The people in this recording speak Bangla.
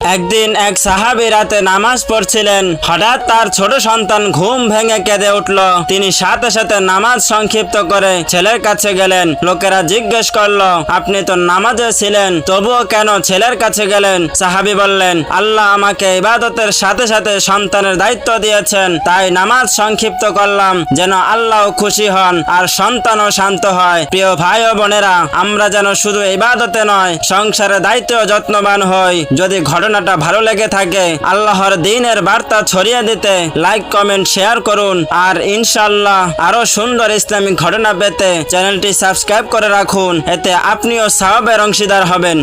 একদিন এক সাহাবী রাতে নামাজ পড়ছিলেন। হঠাৎ তার ছোট সন্তান ঘুম ভেঙে কেঁদে উঠল। তিনি সাথে সাথে নামাজ সংক্ষিপ্ত করে ছেলের কাছে গেলেন। লোকেরা জিজ্ঞেস করলো, আপনি তো নামাজে ছিলেন, তবুও কেন ছেলের কাছে গেলেন? সাহাবী বললেন, আল্লাহ আমাকে ইবাদতের সাথে সাথে সন্তানের দায়িত্ব দিয়েছেন, তাই নামাজ সংক্ষিপ্ত করলাম যেন আল্লাহ খুশি হন আর সন্তানও শান্ত হয়। প্রিয় ভাই ও বোনেরা, আমরা যেন শুধু ইবাদতে নয়, সংসারের দায়িত্ব যত্নবান হই। যদি ঘটনাটা ভালো লেগে থাকে, আল্লাহর দ্বীনের বার্তা ছড়িয়ে দিতে লাইক, কমেন্ট, শেয়ার করুন। আর ইনশাআল্লাহ আরো সুন্দর ইসলামিক ঘটনা পেতে চ্যানেলটি সাবস্ক্রাইব করে রাখুন, এতে আপনিও সওয়াবের অংশীদার হবেন।